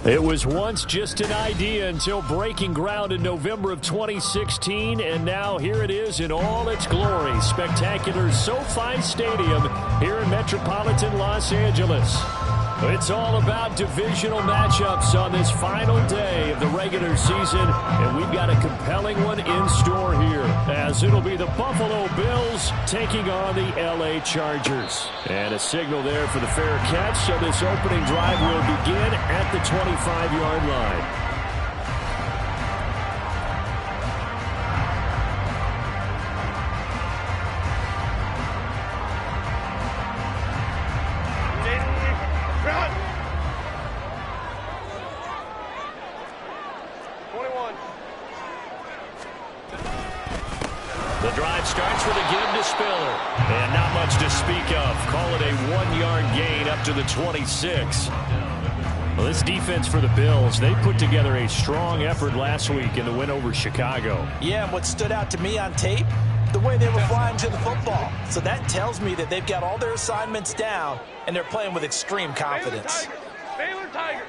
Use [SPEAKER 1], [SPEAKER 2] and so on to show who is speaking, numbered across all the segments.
[SPEAKER 1] It was once just an idea until breaking ground in November of 2016, and now here it is in all its glory. Spectacular SoFi Stadium here in metropolitan Los Angeles. It's all about divisional matchups on this final day of the regular season, and we've got a compelling one in store here, as it'll be the Buffalo Bills taking on the LA Chargers. And a signal there for the fair catch, so this opening drive will begin at the 25-yard line.
[SPEAKER 2] The drive starts with a give to Spiller. And not much to speak of. Call it a 1-yard gain up to the 26. Well, this defense for the Bills, they put together a strong effort last week in the win over Chicago.
[SPEAKER 3] Yeah, and what stood out to me on tape, the way they were flying to the football. So that tells me that they've got all their assignments down, and they're playing with extreme confidence.
[SPEAKER 4] Baylor Tiger.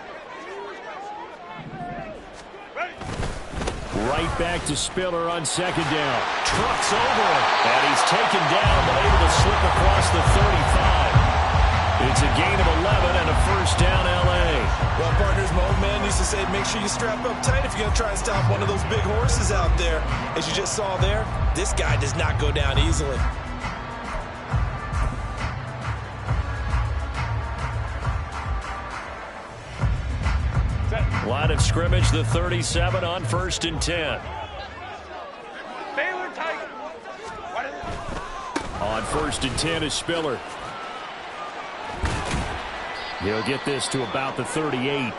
[SPEAKER 1] Right back to Spiller on second down. Trucks over him. And he's taken down, but able to slip across the 35. It's a gain of 11 and a first down, L.A.
[SPEAKER 5] Well, partners, my old man used to say, make sure you strap up tight if you're going to try and stop one of those big horses out there. As you just saw there, this guy does not go down easily.
[SPEAKER 1] Line of scrimmage, the 37 on 1st and 10.
[SPEAKER 4] Baylor Tiger.
[SPEAKER 1] On 1st and 10 is Spiller. He'll get this to about the 38.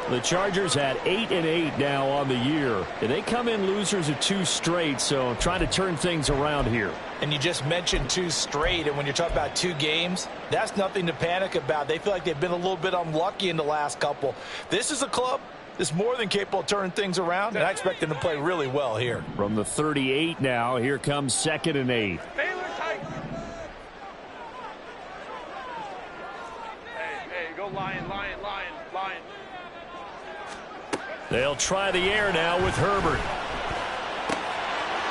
[SPEAKER 1] The Chargers at 8-8 now on the year. And they come in losers of 2 straight, so trying to turn things around here.
[SPEAKER 3] And you just mentioned 2 straight, and when you're talking about 2 games, that's nothing to panic about. They feel like they've been a little bit unlucky in the last couple. This is a club that's more than capable of turning things around, and I expect them to play really well here.
[SPEAKER 1] From the 38 now, here comes 2nd and 8.
[SPEAKER 4] Baylor Tiger. Hey, go Lion.
[SPEAKER 1] They'll try the air now with Herbert.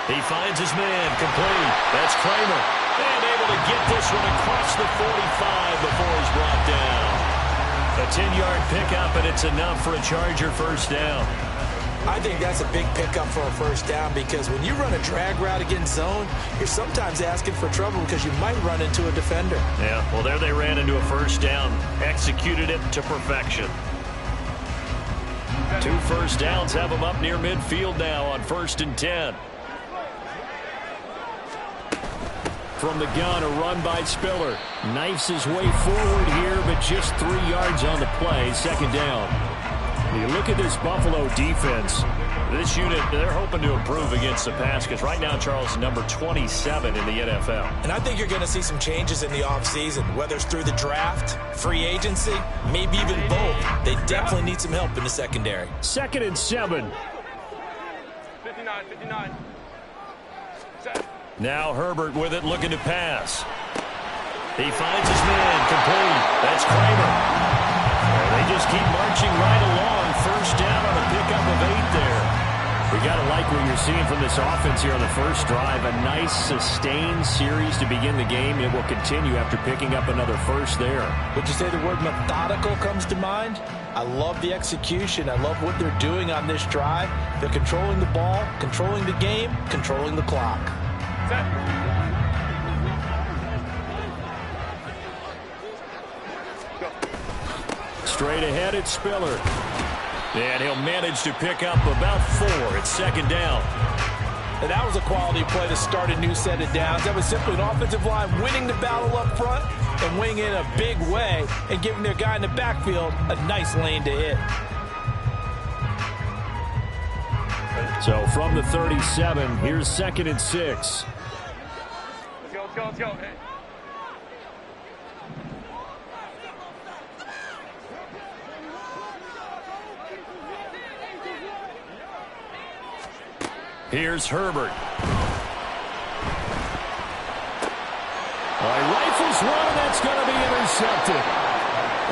[SPEAKER 1] He finds his man, complete. That's Kramer. And able to get this one across the 45 before he's brought down. A 10-yard pickup, and it's enough for a Charger first down.
[SPEAKER 3] I think that's a big pickup for a first down, because when you run a drag route against zone, you're sometimes asking for trouble because you might run into a defender.
[SPEAKER 1] Yeah, well, there they ran into a first down. Executed it to perfection. 2 first downs have them up near midfield now on 1st and 10. From the gun, a run by Spiller. Knifes his way forward here, but just 3 yards on the play. 2nd down. You look at this Buffalo defense. This unit, they're hoping to improve against the pass, because right now Charles is number 27 in the NFL.
[SPEAKER 3] And I think you're going to see some changes in the offseason, whether it's through the draft, free agency, maybe even both. They definitely need some help in the secondary.
[SPEAKER 1] 2nd and 7.
[SPEAKER 4] 59.
[SPEAKER 1] Now Herbert with it, looking to pass. He finds his man, complete. That's Kramer. They just keep marching right along. First down on a pickup of 8 there. We got to like what you're seeing from this offense here on the first drive. A nice, sustained series to begin the game. It will continue after picking up another first there.
[SPEAKER 3] Would you say the word methodical comes to mind? I love the execution. I love what they're doing on this drive. They're controlling the ball, controlling the game, controlling the clock.
[SPEAKER 1] Straight ahead, it's Spiller. And he'll manage to pick up about 4. It's 2nd down.
[SPEAKER 3] And that was a quality play to start a new set of downs. That was simply an offensive line winning the battle up front and winning it in a big way and giving their guy in the backfield a nice lane to hit.
[SPEAKER 1] So from the 37, here's 2nd and 6.
[SPEAKER 4] Let's go. Hey.
[SPEAKER 1] Here's Herbert. He rifles one, and that's going to be intercepted.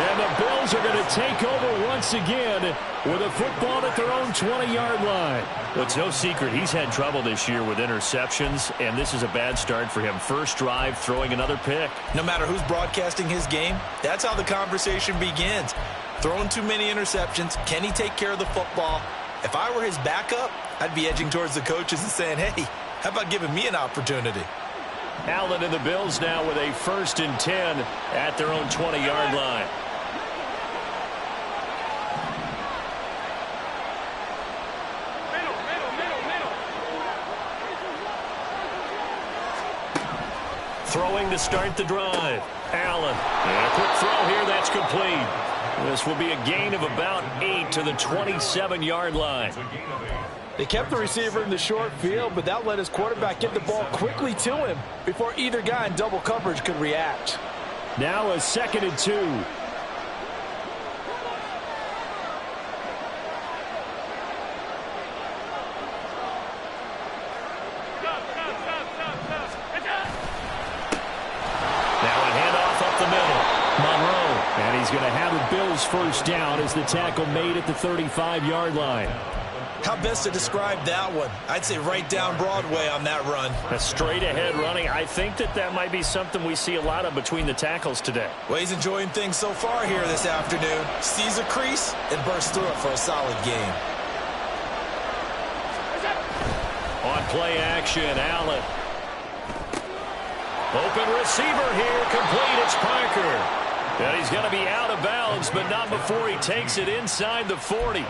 [SPEAKER 1] And the Bills are going to take over once again with a football at their own 20-yard line.
[SPEAKER 2] Well, it's no secret he's had trouble this year with interceptions, and this is a bad start for him. First drive, throwing another pick.
[SPEAKER 5] No matter who's broadcasting his game, that's how the conversation begins. Throwing too many interceptions. Can he take care of the football? If I were his backup, I'd be edging towards the coaches and saying, hey, how about giving me an opportunity?
[SPEAKER 2] Allen and the Bills now with a 1st and 10 at their own 20-yard line. Throwing to start the drive. Allen. And a quick throw here. That's complete. This will be a gain of about 8 to the 27-yard line.
[SPEAKER 3] They kept the receiver in the short field, but that let his quarterback get the ball quickly to him before either guy in double coverage could react.
[SPEAKER 1] Now a 2nd and 2. And he's going to have the Bills first down as the tackle made at the 35-yard line.
[SPEAKER 5] How best to describe that one? I'd say right down Broadway on that run.
[SPEAKER 2] A straight-ahead running. I think that might be something we see a lot of between the tackles today.
[SPEAKER 5] Well, he's enjoying things so far here this afternoon. Sees a crease and bursts through it for a solid game.
[SPEAKER 2] On play action, Allen. Open receiver here, complete. It's Parker. And he's going to be out of bounds, but not before he takes it inside the 40.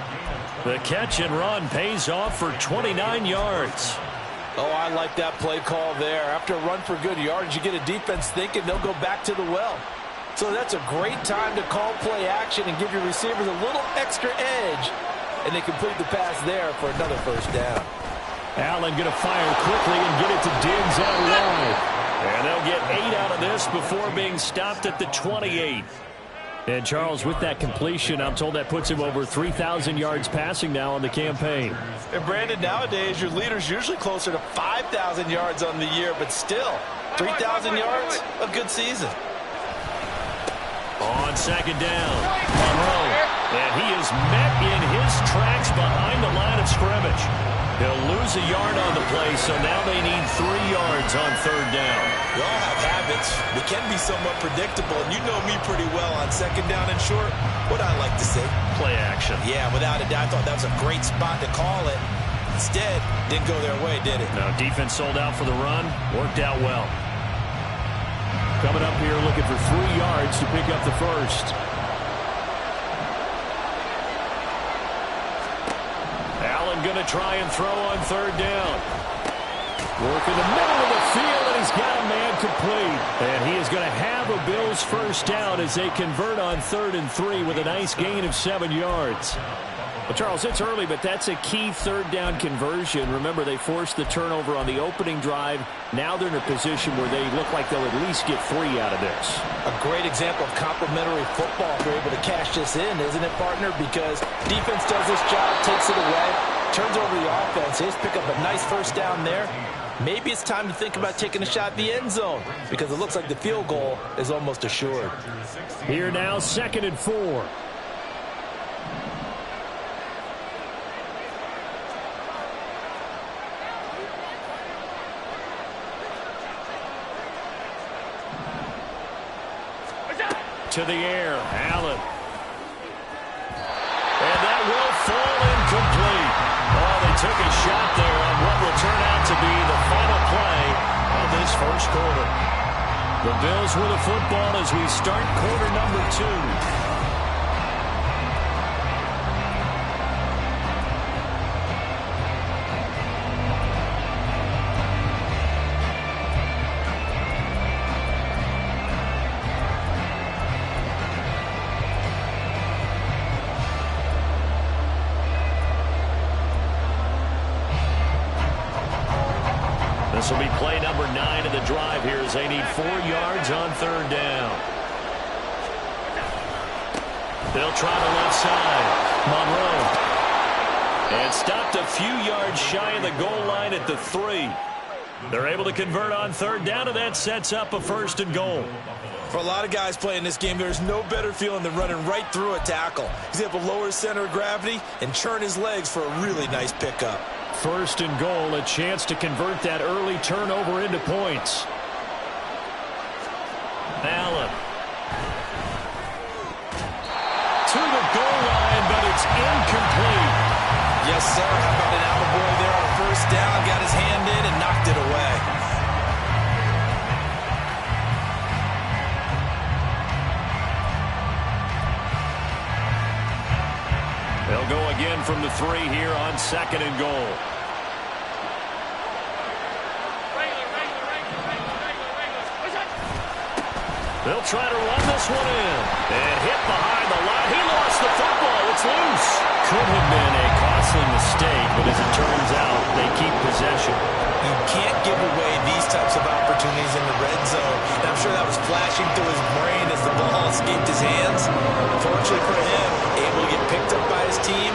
[SPEAKER 2] The catch and run pays off for 29 yards.
[SPEAKER 3] Oh, I like that play call there. After a run for good yards, you get a defense thinking they'll go back to the well. So that's a great time to call play action and give your receivers a little extra edge. And they complete the pass there for another first down.
[SPEAKER 1] Allen going to fire quickly and get it to Diggs out wide.
[SPEAKER 2] And they'll get 8 out of this before being stopped at the 28.
[SPEAKER 1] And Charles, with that completion, I'm told that puts him over 3,000 yards passing now on the campaign.
[SPEAKER 3] And Brandon, nowadays your leader's usually closer to 5,000 yards on the year, but still, 3,000 yards, a good season.
[SPEAKER 2] On 2nd down, Monroe. And he is met in his tracks behind the line of scrimmage. He'll lose a yard on the play, so now they need 3 yards on 3rd down.
[SPEAKER 5] We all have habits. They can be somewhat predictable, and you know me pretty well on 2nd down and short. What I like to say?
[SPEAKER 2] Play action.
[SPEAKER 5] Yeah, without a doubt, I thought that was a great spot to call it. Instead, didn't go their way, did it?
[SPEAKER 2] No, defense sold out for the run. Worked out well.
[SPEAKER 1] Coming up here looking for 3 yards to pick up the first.
[SPEAKER 2] Allen going to try and throw on 3rd down. Work in the middle of the field, and he's got a man complete. And he is going to have a Bills first down as they convert on 3rd and 3 with a nice gain of 7 yards. Well, Charles, it's early, but that's a key 3rd down conversion. Remember, they forced the turnover on the opening drive. Now they're in a position where they look like they'll at least get 3 out of this.
[SPEAKER 3] A great example of complementary football if they're able to cash this in, isn't it, partner? Because defense does this job, takes it away, turns over the offense. They just pick up a nice first down there. Maybe it's time to think about taking a shot at the end zone because it looks like the field goal is almost assured.
[SPEAKER 1] Here now, 2nd and 4.
[SPEAKER 2] To the air, Allen. And that will fall incomplete. Oh, they took a shot there on what will turn out to be the final play of this first quarter. The Bills with the football as we start quarter number 2. This will be play number 9 of the drive here as they need 4 yards on 3rd down. They'll try the left side. Monroe. And stopped a few yards shy of the goal line at the 3. They're able to convert on 3rd down, and that sets up a 1st and goal.
[SPEAKER 5] For a lot of guys playing this game, there's no better feeling than running right through a tackle. He's able to lower his center of gravity and churn his legs for a really nice pickup.
[SPEAKER 1] First and goal, a chance to convert that early turnover into points. Allen. To the goal line, but it's incomplete.
[SPEAKER 5] Yes, sir. How about an attaboy there on first down? Got his hand in and knocked it away.
[SPEAKER 1] They'll go again from the 3 here on second and goal. They'll try to run this one in. And hit behind the line. He lost the football. It's loose. Could have been a costly mistake, but as it turns out, they keep possession.
[SPEAKER 5] You can't give away these types of opportunities in the red zone. And I'm sure that was flashing through his brain as the ball escaped his hands. Fortunately for him, able to get picked up by his team,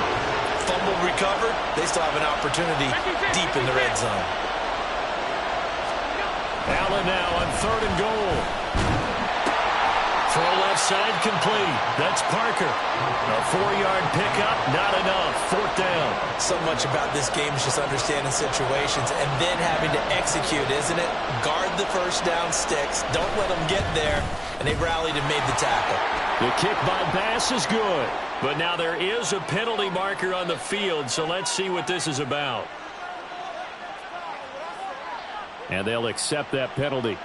[SPEAKER 5] fumbled, recovered. They still have an opportunity deep in the red zone.
[SPEAKER 1] Allen now on third and goal. Throw left side complete. That's Parker. A 4-yard pickup, not enough. Fourth down.
[SPEAKER 5] So much about this game is just understanding situations and then having to execute, isn't it? Guard the first down sticks. Don't let them get there. And they rallied and made the tackle.
[SPEAKER 1] The kick by Bass is good. But now there is a penalty marker on the field, so let's see what this is about. And they'll accept that penalty.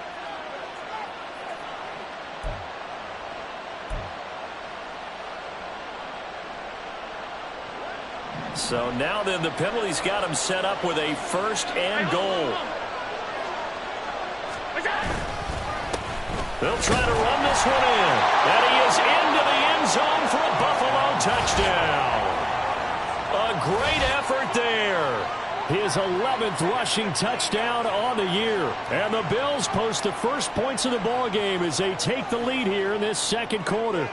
[SPEAKER 1] So now then the penalty's got him set up with a first and goal. They'll try to run this one in. And he is into the end zone for a Buffalo touchdown. A great effort there. His 11th rushing touchdown on the year. And the Bills post the first points of the ball game as they take the lead here in this second quarter.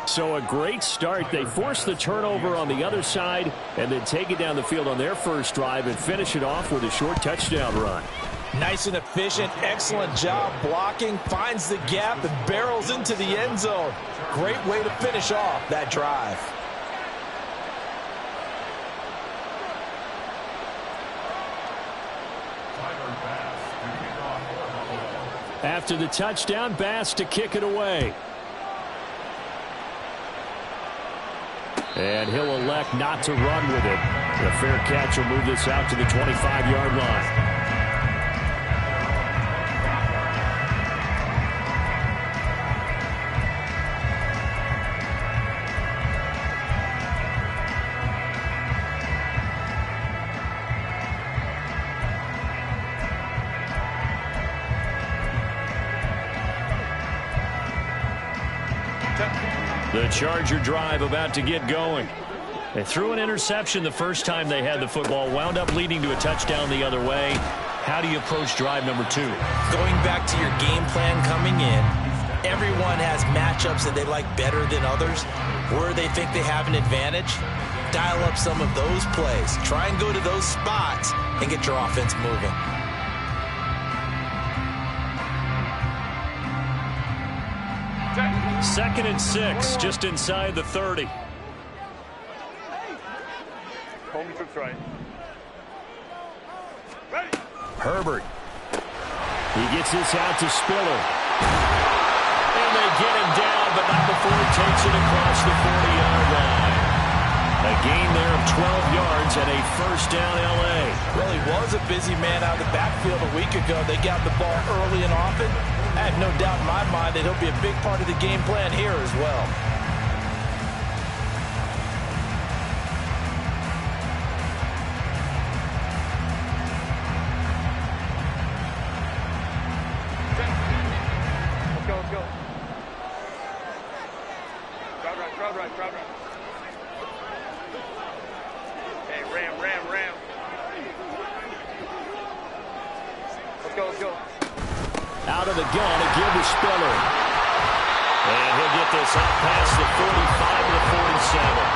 [SPEAKER 1] So a great start. They force the turnover on the other side and then take it down the field on their first drive and finish it off with a short touchdown run.
[SPEAKER 3] Nice and efficient. Excellent job blocking. Finds the gap and barrels into the end zone. Great way to finish off that drive.
[SPEAKER 1] After the touchdown, Bass to kick it away. And he'll elect not to run with it. The fair catch will move this out to the 25-yard line. The Charger drive about to get going. They threw an interception the first time they had the football, wound up leading to a touchdown the other way. How do you approach drive number 2?
[SPEAKER 5] Going back to your game plan coming in, everyone has matchups that they like better than others. Where they think they have an advantage, dial up some of those plays. Try and go to those spots and get your offense moving.
[SPEAKER 1] Second and 6, just inside the 30.
[SPEAKER 4] Home trips right.
[SPEAKER 1] Herbert. He gets this out to Spiller. And they get him down, but not before he takes it across the 40-yard line. A gain there of 12 yards and a first down L.A.
[SPEAKER 3] Well, he was a busy man out of the backfield a week ago. They got the ball early and often. I have no doubt in my mind that he'll be a big part of the game plan here as well.
[SPEAKER 4] Let's go, let's go. Crowd right. Hey, ram. Let's go.
[SPEAKER 1] Out of the gun, again to Spiller. And he'll get this up past the 45 to the 47.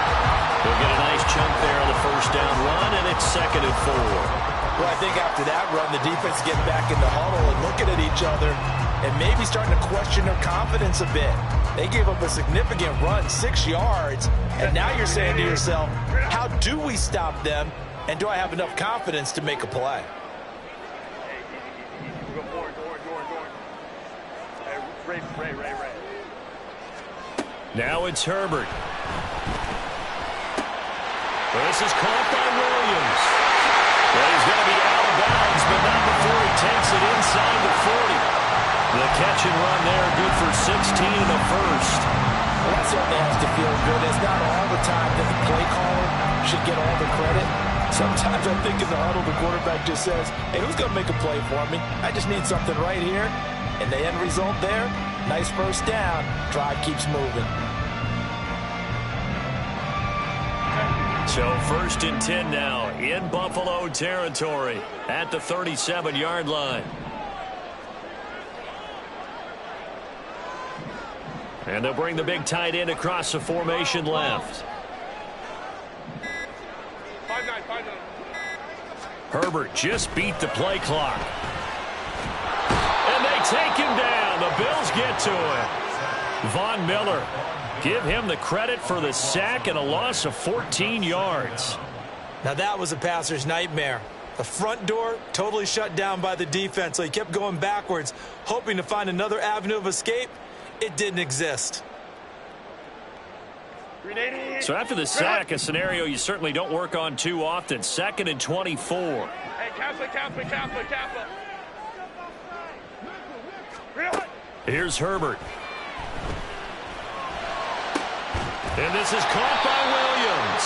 [SPEAKER 1] He'll get a nice chunk there on the first down run, and it's second and 4.
[SPEAKER 3] Well, I think after that run, the defense get back in the huddle and looking at each other. and maybe starting to question their confidence a bit. They gave up a significant run, 6 yards, and now you're saying to yourself, how do we stop them, and do I have enough confidence to make a play?
[SPEAKER 4] Ray.
[SPEAKER 2] Now it's Herbert. This is caught by Williams. Well, he's going to be out of bounds, but not before he takes it inside the 40. The catch and run there, good for 16 and a first.
[SPEAKER 3] Well, that certainly has to feel good. It's not all the time that the play caller should get all the credit. Sometimes I think in the huddle, the quarterback just says, hey, who's going to make a play for me? I just need something right here. And the end result there, nice first down. Drive keeps moving.
[SPEAKER 2] So 1st and 10 now in Buffalo territory at the 37-yard line. And they'll bring the big tight end across the formation left.
[SPEAKER 4] 5-9.
[SPEAKER 2] Herbert just beat the play clock. And they take him down. The Bills get to him. Von Miller, give him the credit for the sack and a loss of 14 yards.
[SPEAKER 5] Now that was a passer's nightmare. The front door totally shut down by the defense, so he kept going backwards, hoping to find another avenue of escape. It didn't exist.
[SPEAKER 2] So after the sack, a scenario you certainly don't work on too often. 2nd and 24.
[SPEAKER 4] Hey, cancel.
[SPEAKER 2] Here's Herbert. And this is caught by Williams.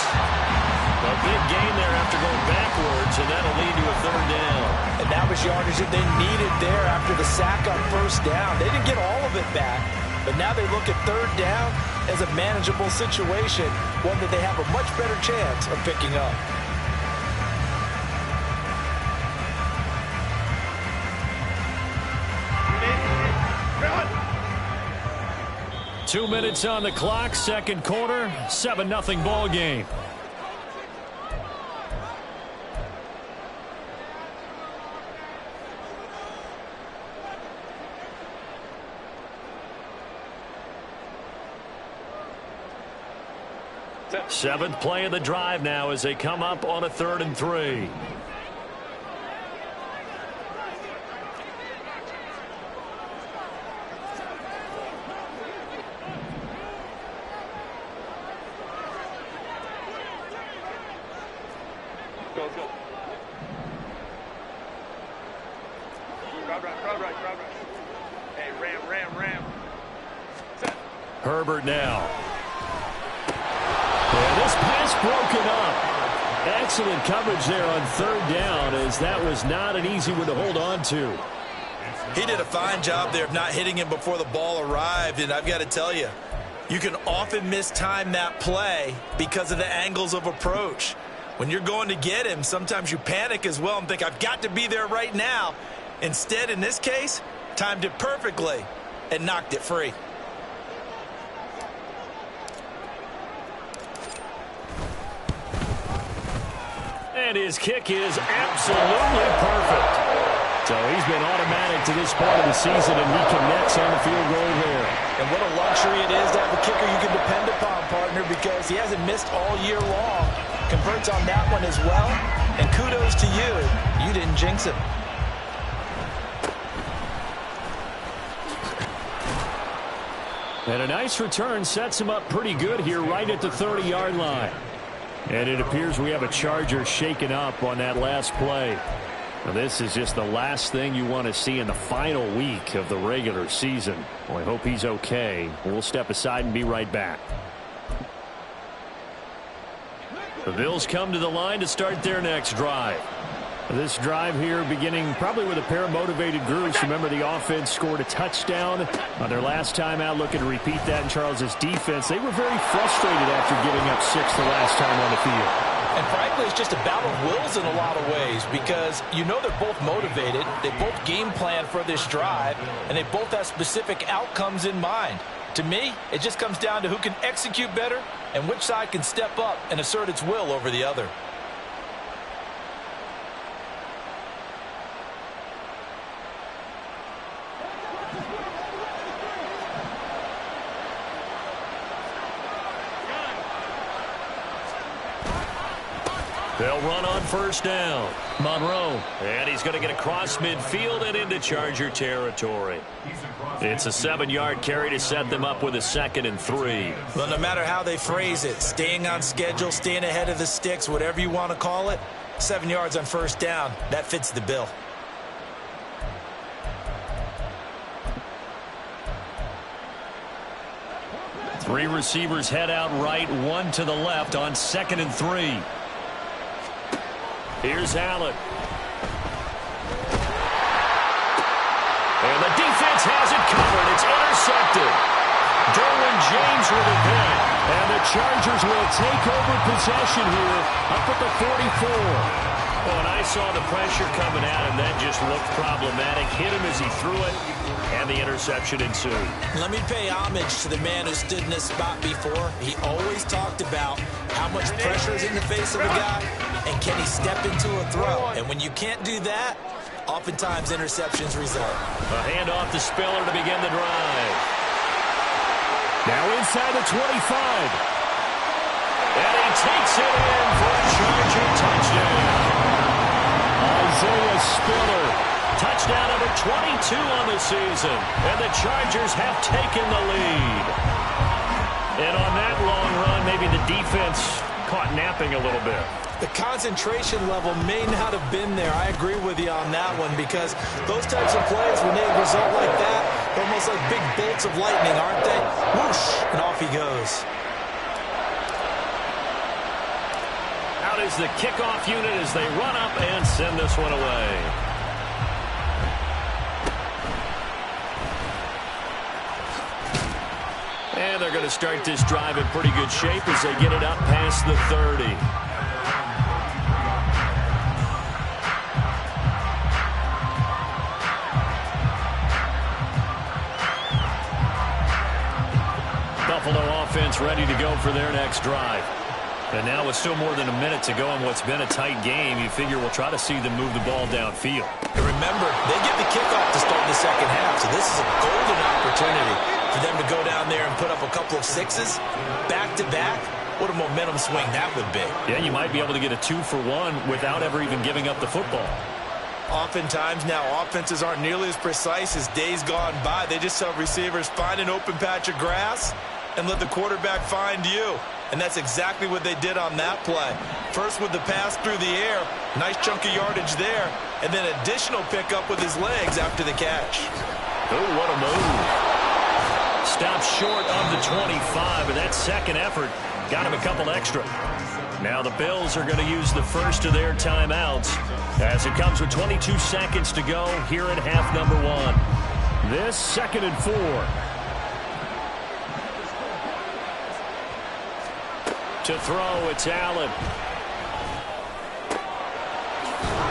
[SPEAKER 2] A big gain there after going backwards, and that'll lead to a 3rd down.
[SPEAKER 3] And that was yardage that they needed there after the sack on 1st down. They didn't get all of it back, but now they look at 3rd down as a manageable situation, one that they have a much better chance of picking up.
[SPEAKER 4] Run.
[SPEAKER 1] 2 minutes on the clock, 2nd quarter, 7-0 ball game.
[SPEAKER 2] Seventh play of the drive now as they come up on a 3rd and 3.
[SPEAKER 4] Go. Crowd right. Hey, ram. Set.
[SPEAKER 2] Herbert now.
[SPEAKER 1] And this pass broken up. Excellent coverage there on 3rd down, as that was not an easy one to hold on to.
[SPEAKER 5] He did a fine job there of not hitting him before the ball arrived, and I've got to tell you, you can often mistime that play because of the angles of approach. When you're going to get him, sometimes you panic as well and think, I've got to be there right now. Instead, in this case, timed it perfectly and knocked it free.
[SPEAKER 2] And his kick is absolutely perfect.
[SPEAKER 1] So he's been automatic to this part of the season, and he connects on the field goal there.
[SPEAKER 3] And what a luxury it is to have a kicker you can depend upon, partner, because he hasn't missed all year long. Converts on that one as well. And kudos to you. You didn't jinx him.
[SPEAKER 1] And a nice return sets him up pretty good here right at the 30-yard line. And it appears we have a Charger shaken up on that last play. Now, this is just the last thing you want to see in the final week of the regular season. Well, I hope he's okay. We'll step aside and be right back.
[SPEAKER 2] The Bills come to the line to start their next drive.
[SPEAKER 1] This drive here beginning probably with a pair of motivated groups. Remember, the offense scored a touchdown on their last time out, looking to repeat that in Charles's defense. They were very frustrated after giving up 6 the last time on the field.
[SPEAKER 3] And frankly, it's just a battle of wills in a lot of ways, because you know they're both motivated, they both game plan for this drive, and they both have specific outcomes in mind. To me, it just comes down to who can execute better and which side can step up and assert its will over the other.
[SPEAKER 2] They'll run on first down. Monroe. And he's going to get across midfield and into Charger territory. It's a 7-yard carry to set them up with a 2nd and 3.
[SPEAKER 5] Well, no matter how they phrase it, staying on schedule, staying ahead of the sticks, whatever you want to call it, 7 yards on first down, that fits the bill.
[SPEAKER 2] Three receivers head out right, one to the left on 2nd and 3. Here's Allen. And the defense has it covered. It's intercepted. Derwin James with a hit. And the Chargers will take over possession here up at the 44. Oh, and I saw the pressure coming at him. That just looked problematic. Hit him as he threw it, and the interception ensued.
[SPEAKER 5] Let me pay homage to the man who stood in this spot before. He always talked about how much pressure is in the face of a guy, and can he step into a throw? And when you can't do that, oftentimes interceptions result.
[SPEAKER 2] A handoff to Spiller to begin the drive.
[SPEAKER 1] Now inside the 25.
[SPEAKER 2] And he takes it in for a Charger touchdown.
[SPEAKER 1] Isaiah Spiller.
[SPEAKER 2] Touchdown number 22 on the season. And the Chargers have taken the lead. And on that long run, maybe the defense caught napping a little bit.
[SPEAKER 5] The concentration level may not have been there. I agree with you on that one, because those types of plays, when they result like that, they're almost like big bolts of lightning, aren't they? Whoosh, and off he goes.
[SPEAKER 2] Out is the kickoff unit as they run up and send this one away. And they're going to start this drive in pretty good shape as they get it up past the 30. Buffalo offense ready to go for their next drive. And now with still more than a minute to go in what's been a tight game, you figure we'll try to see them move the ball downfield.
[SPEAKER 5] And remember, they get the kickoff to start the second half, so this is a golden opportunity for them to go down there and put up a couple of sixes back-to-back. What a momentum swing that would be.
[SPEAKER 2] Yeah, you might be able to get a 2-for-1 without ever even giving up the football.
[SPEAKER 5] Oftentimes now, offenses aren't nearly as precise as days gone by. They just have receivers find an open patch of grass and let the quarterback find you. And that's exactly what they did on that play. First with the pass through the air, nice chunk of yardage there, and then additional pickup with his legs after the catch.
[SPEAKER 2] Oh, what a move. Stopped short of the 25, and that second effort got him a couple extra. Now the Bills are going to use the first of their timeouts as it comes with 22 seconds to go here in half number 1.
[SPEAKER 1] This 2nd and 4.
[SPEAKER 2] To throw, it's Allen.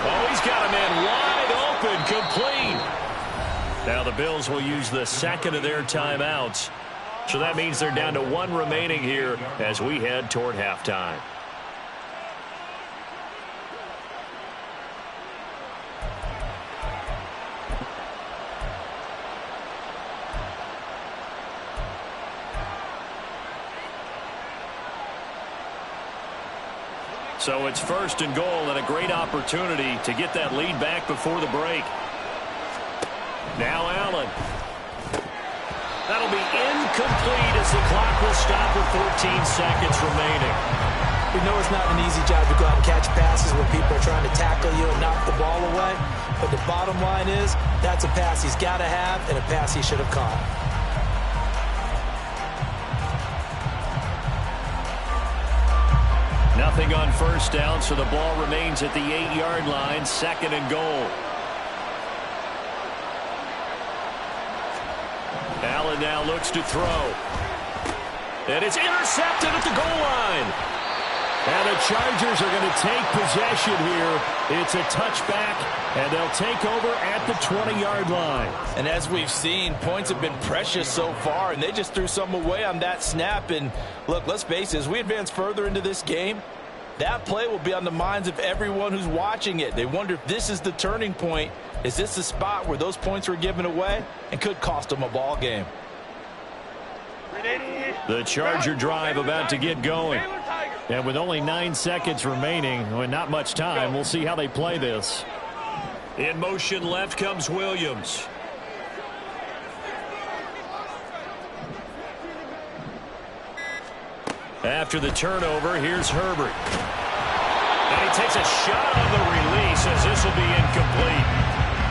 [SPEAKER 2] Oh, he's got a man wide open, complete. Now the Bills will use the second of their timeouts. So that means they're down to 1 remaining here as we head toward halftime. So it's 1st and goal and a great opportunity to get that lead back before the break. Now Allen. That'll be incomplete as the clock will stop with 14 seconds remaining.
[SPEAKER 5] We know it's not an easy job to go out and catch passes when people are trying to tackle you and knock the ball away. But the bottom line is, that's a pass he's got to have and a pass he should have caught.
[SPEAKER 2] Nothing on first down, so the ball remains at the 8-yard line, 2nd and goal. Allen now looks to throw. And it's intercepted at the goal line.
[SPEAKER 1] And the Chargers are going to take possession here. It's a touchback, and they'll take over at the 20-yard line.
[SPEAKER 3] And as we've seen, points have been precious so far, and they just threw some away on that snap. And look, let's face it, as we advance further into this game, that play will be on the minds of everyone who's watching it. They wonder if this is the turning point. Is this the spot where those points were given away and could cost them a ball game?
[SPEAKER 2] The Charger drive about to get going.
[SPEAKER 1] And with only 9 seconds remaining, and not much time, we'll see how they play this.
[SPEAKER 2] In motion left comes Williams. After the turnover, here's Herbert. And he takes a shot on the release as this will be incomplete.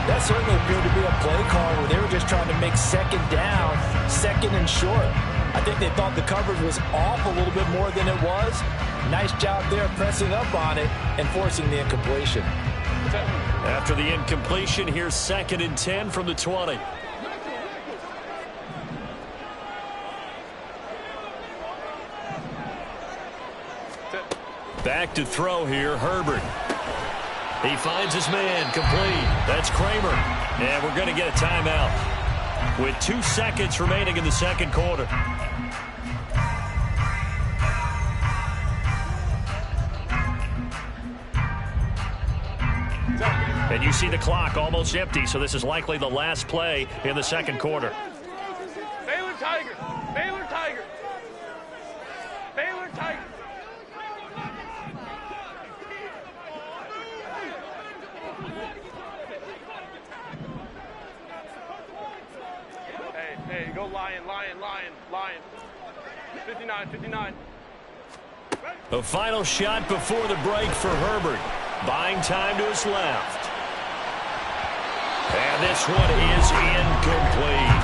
[SPEAKER 3] That certainly appeared to be a play call where they were just trying to make second down, second and short. I think they thought the coverage was off a little bit more than it was. Nice job there pressing up on it and forcing the incompletion.
[SPEAKER 2] After the incompletion, here's 2nd and 10 from the 20. Back to throw here, Herbert. He finds his man, complete. That's Kramer. And we're going to get a timeout with 2 seconds remaining in the second quarter. And you see the clock almost empty, so this is likely the last play in the second quarter.
[SPEAKER 4] Baylor Tigers! Baylor Tigers! Baylor Tigers! Hey, go Lion, Lion, Lion, Lion. 59, 59.
[SPEAKER 2] A final shot before the break for Herbert. Buying time to his left. And this one is incomplete.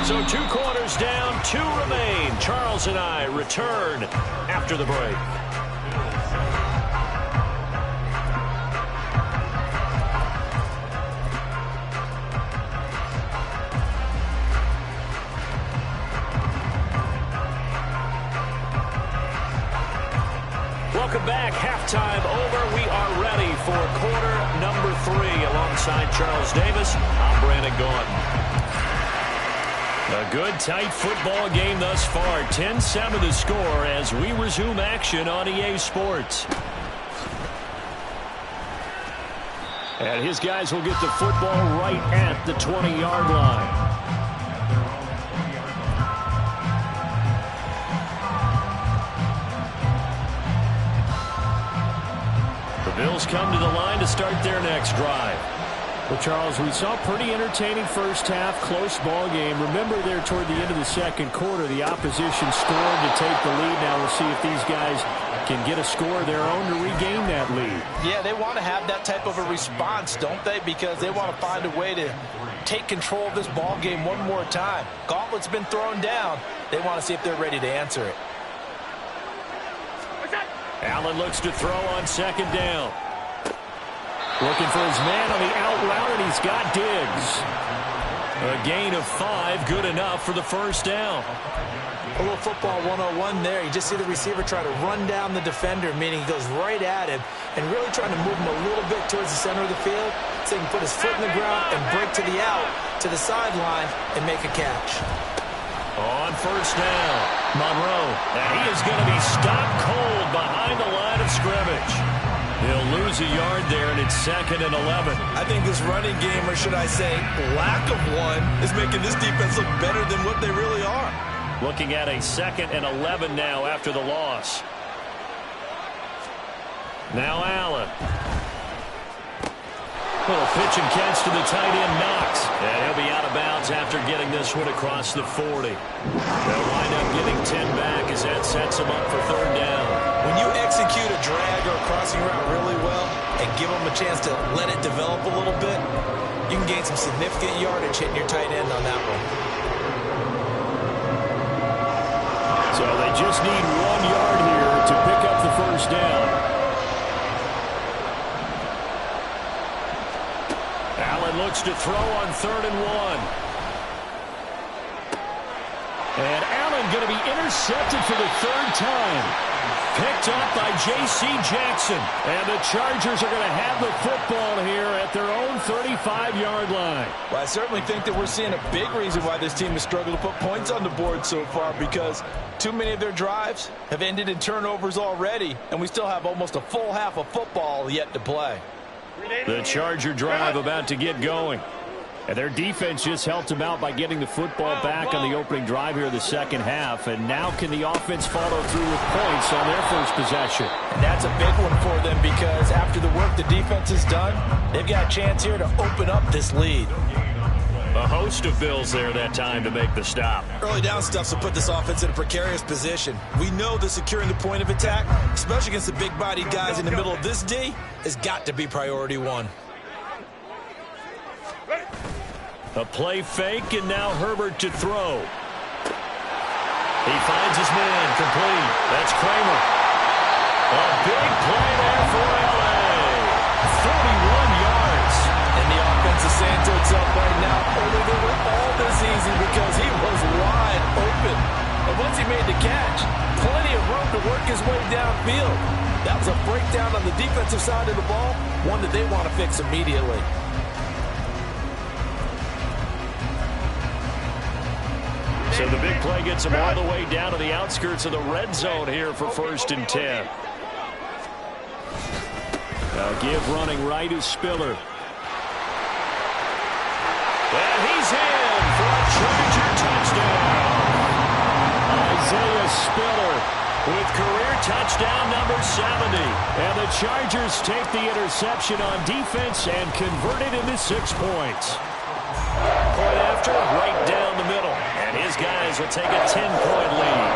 [SPEAKER 2] So 2 quarters down, 2 remain. Charles and I return after the break. Welcome back. Halftime over. We are ready for quarter number 3. Alongside Charles Davis, I'm Brandon Gaudin. A good, tight football game thus far. 10-7 the score as we resume action on EA Sports.
[SPEAKER 1] And his guys will get the football right at the 20-yard line.
[SPEAKER 2] Bills come to the line to start their next drive.
[SPEAKER 1] Well, Charles, we saw pretty entertaining first half, close ball game. Remember there toward the end of the second quarter, the opposition scored to take the lead. Now we'll see if these guys can get a score of their own to regain that lead.
[SPEAKER 3] Yeah, they want to have that type of a response, don't they? Because they want to find a way to take control of this ball game one more time. Gauntlet's been thrown down. They want to see if they're ready to answer it.
[SPEAKER 2] Allen looks to throw on second down.
[SPEAKER 1] Looking for his man on the out route, and he's got Diggs.
[SPEAKER 2] A gain of 5, good enough for the first down.
[SPEAKER 3] A little football 101 there. You just see the receiver try to run down the defender, meaning he goes right at him and really trying to move him a little bit towards the center of the field so he can put his foot in the ground and break to the out, to the sideline, and make a catch.
[SPEAKER 2] On first down, Monroe. And he is going to be stopped cold behind the line of scrimmage. He'll lose a yard there, and it's 2nd and 11.
[SPEAKER 5] I think this running game, or should I say lack of one, is making this defense look better than what they really are.
[SPEAKER 2] Looking at a 2nd and 11 now after the loss. Now Allen. Little pitch and catch to the tight end, Knox. And he'll be out of bounds after getting this one across the 40. They'll wind up getting 10 back as that sets him up for 3rd down.
[SPEAKER 5] When you execute a drag or a crossing route really well and give them a chance to let it develop a little bit, you can gain some significant yardage hitting your tight end on that one.
[SPEAKER 1] So they just need 1 yard here to pick up the first down.
[SPEAKER 2] Allen looks to throw on 3rd and 1.
[SPEAKER 1] And Allen going to be intercepted for the 3rd time. Picked up by J.C. Jackson. And the Chargers are going to have the football here at their own 35-yard line.
[SPEAKER 3] Well, I certainly think that we're seeing a big reason why this team has struggled to put points on the board so far, because too many of their drives have ended in turnovers already, and we still have almost a full half of football yet to play.
[SPEAKER 2] The Charger drive about to get going.
[SPEAKER 1] And their defense just helped them out by getting the football back on the opening drive here in the second half. And now can the offense follow through with points on their first possession?
[SPEAKER 3] And that's a big one for them because after the work the defense has done, they've got a chance here to open up this lead.
[SPEAKER 2] A host of Bills there that time to make the stop.
[SPEAKER 5] Early down stuff will put this offense in a precarious position. We know that securing the point of attack, especially against the big-bodied guys in the middle of this D, has got to be priority one.
[SPEAKER 2] A play fake, and now Herbert to throw. He finds his man, complete. That's Kramer. A big play there for L.A. 41 yards.
[SPEAKER 3] And the offense is saying to itself right now, only they were all this easy because he was wide open. And once he made the catch, plenty of room to work his way downfield. That was a breakdown on the defensive side of the ball, one that they want to fix immediately.
[SPEAKER 2] So the big play gets him all the way down to the outskirts of the red zone here for 1st and 10.
[SPEAKER 1] Now give running right is Spiller.
[SPEAKER 2] And he's in for a Charger touchdown.
[SPEAKER 1] Isaiah Spiller
[SPEAKER 2] With career touchdown number 70.
[SPEAKER 1] And the Chargers take the interception on defense and convert it into 6 points.
[SPEAKER 2] Point after, right down the middle. And his guys will take a 10-point lead.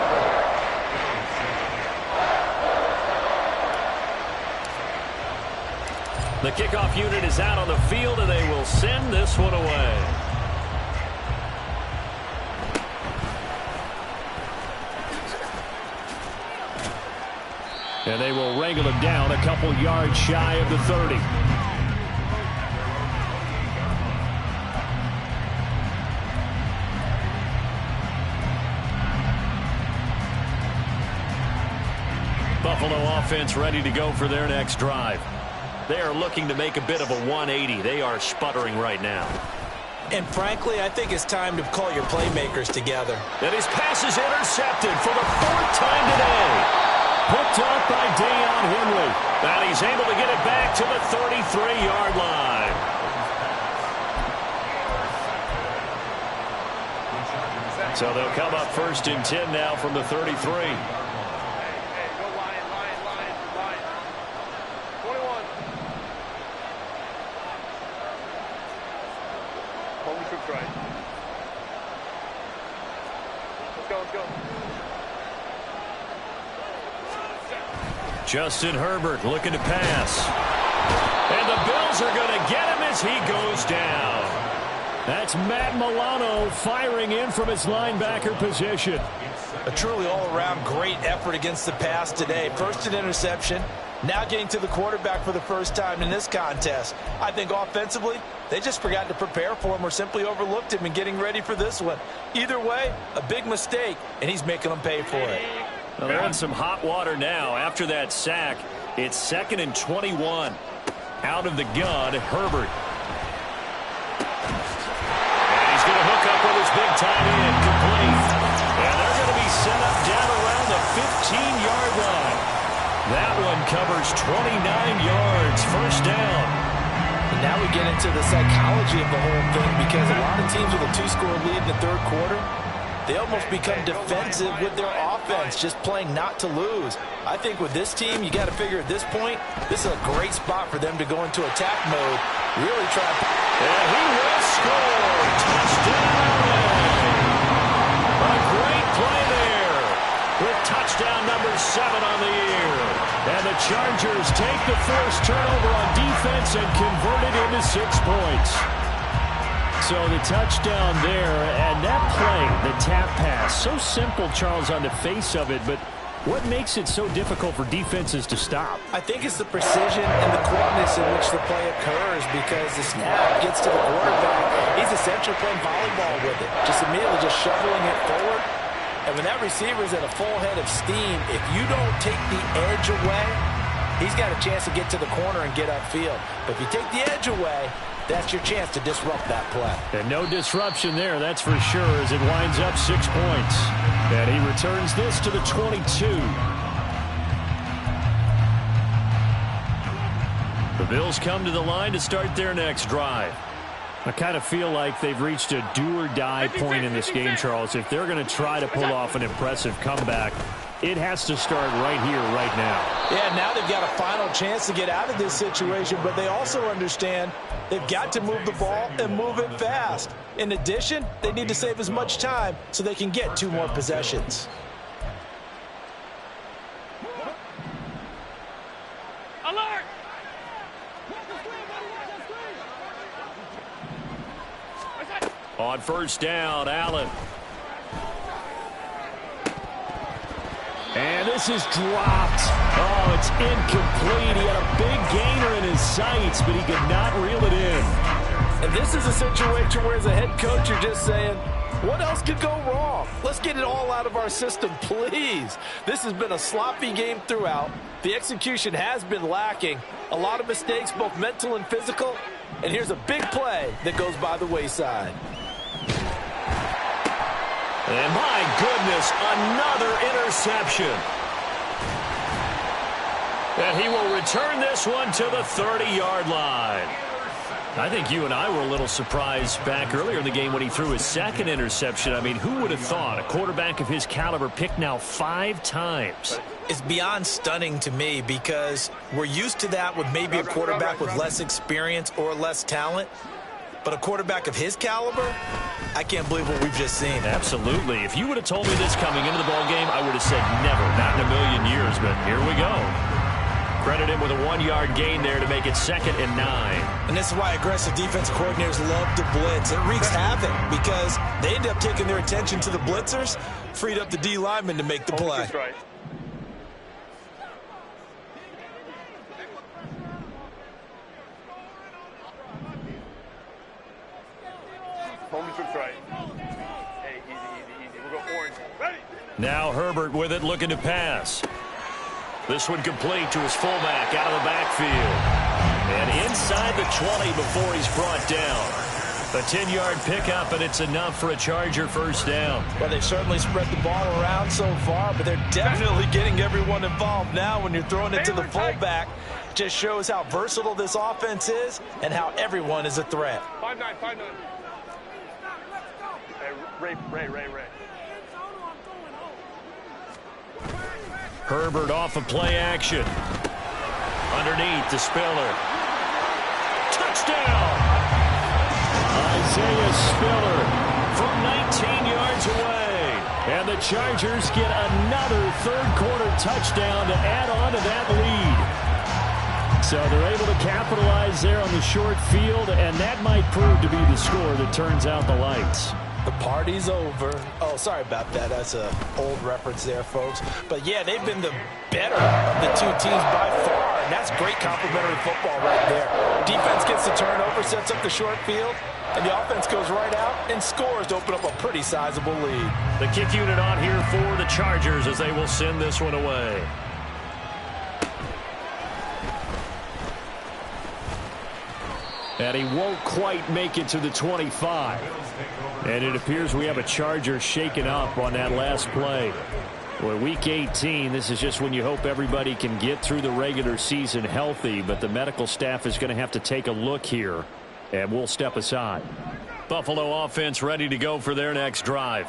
[SPEAKER 2] The kickoff unit is out on the field, and they will send this one away.
[SPEAKER 1] And they will wrangle him down a couple yards shy of the 30.
[SPEAKER 2] Buffalo offense ready to go for their next drive. They are looking to make a bit of a 180. They are sputtering right now.
[SPEAKER 3] And frankly, I think it's time to call your playmakers together.
[SPEAKER 2] And his pass is intercepted for the 4th time today.
[SPEAKER 1] Picked up by Deion Henley.
[SPEAKER 2] And he's able to get it back to the 33-yard line. So they'll come up 1st and 10 now from the 33. Justin Herbert looking to pass. And the Bills are going to get him as he goes down.
[SPEAKER 1] That's Matt Milano firing in from his linebacker position.
[SPEAKER 3] A truly all-around great effort against the pass today. First an interception, now getting to the quarterback for the first time in this contest. I think offensively, they just forgot to prepare for him or simply overlooked him in getting ready for this one. Either way, a big mistake, and he's making them pay for it.
[SPEAKER 2] Well, they're in some hot water now. After that sack, it's 2nd and 21. Out of the gun, Herbert. And he's going to hook up with his big tight end, complete. And they're going to be set up down around the 15-yard line. That one covers 29 yards, 1st down.
[SPEAKER 3] And now we get into the psychology of the whole thing because a lot of teams with a 2-score lead in the 3rd quarter, they almost become defensive with their offense, just playing not to lose. I think with this team, you got to figure at this point, this is a great spot for them to go into attack mode. Really try.
[SPEAKER 2] And he will score. Touchdown. A great play there with touchdown number 7 on the year.
[SPEAKER 1] And the Chargers take the first turnover on defense and convert it into 6 points. So the touchdown there, and that play, the tap pass, so simple, Charles, on the face of it, but what makes it so difficult for defenses to stop?
[SPEAKER 3] I think it's the precision and the quickness in which the play occurs because the snap gets to the quarterback. He's essentially playing volleyball with it, just immediately just shoveling it forward. And when that receiver's at a full head of steam, if you don't take the edge away, he's got a chance to get to the corner and get upfield. But if you take the edge away, that's your chance to disrupt that play.
[SPEAKER 1] And no disruption there, that's for sure, as it winds up 6 points. And he returns this to the 22.
[SPEAKER 2] The Bills come to the line to start their next drive.
[SPEAKER 1] I kind of feel like they've reached a do-or-die point in this game, Charles. If they're going to try to pull off an impressive comeback, it has to start right here, right now.
[SPEAKER 3] Yeah, now they've got a final chance to get out of this situation, but they also understand they've got to move the ball and move it fast. In addition, they need to save as much time so they can get 2 more possessions.
[SPEAKER 4] Alert!
[SPEAKER 2] On first down, Allen.
[SPEAKER 1] And this is dropped. Oh, it's incomplete. He had a big gainer in his sights, but he could not reel it in.
[SPEAKER 3] And this is a situation where, as a head coach, you're just saying, what else could go wrong? Let's get it all out of our system, please. This has been a sloppy game throughout. The execution has been lacking. A lot of mistakes, both mental and physical. And here's a big play that goes by the wayside.
[SPEAKER 2] And my goodness, another interception. And he will return this one to the 30-yard line. I think you and I were a little surprised back earlier in the game when he threw his second interception. I mean, who would have thought a quarterback of his caliber picked now 5 times?
[SPEAKER 5] It's beyond stunning to me because we're used to that with maybe a quarterback with less experience or less talent. But a quarterback of his caliber, I can't believe what we've just seen.
[SPEAKER 2] Absolutely. If you would have told me this coming into the ballgame, I would have said never, not in a million years, but here we go. Credit him with a 1-yard gain there to make it 2nd and 9.
[SPEAKER 5] And this is why aggressive defense coordinators love to blitz. It wreaks havoc because they end up taking their attention to the blitzers, freed up the D lineman to make the play.
[SPEAKER 4] Right. Homie took right. Hey, easy. We'll go orange. Ready?
[SPEAKER 2] Now Herbert with it, looking to pass. This one complete to his fullback out of the backfield. And inside the 20 before he's brought down. A 10-yard pickup, and it's enough for a Charger first down.
[SPEAKER 3] Well, they've certainly spread the ball around so far, but they're definitely getting everyone involved now when you're throwing it to the fullback. Just shows how versatile this offense is and how everyone is a threat.
[SPEAKER 4] 5-9. Hey, Ray.
[SPEAKER 2] Herbert off of play action. Underneath to Spiller. Touchdown!
[SPEAKER 1] Isaiah Spiller from 19 yards away. And the Chargers get another third-quarter touchdown to add on to that lead. So they're able to capitalize there on the short field, and that might prove to be the score that turns out the lights.
[SPEAKER 3] The party's over. Oh, sorry about that. That's an old reference there, folks. But, yeah, they've been the better of the 2 teams by far, and that's great complimentary football right there. Defense gets the turnover, sets up the short field, and the offense goes right out and scores to open up a pretty sizable lead.
[SPEAKER 2] The kick unit on here for the Chargers as they will send this one away.
[SPEAKER 1] And he won't quite make it to the 25. And it appears we have a Charger shaken up on that last play. Well, Week 18, this is just when you hope everybody can get through the regular season healthy, but the medical staff is going to have to take a look here, and we'll step aside.
[SPEAKER 2] Buffalo offense ready to go for their next drive.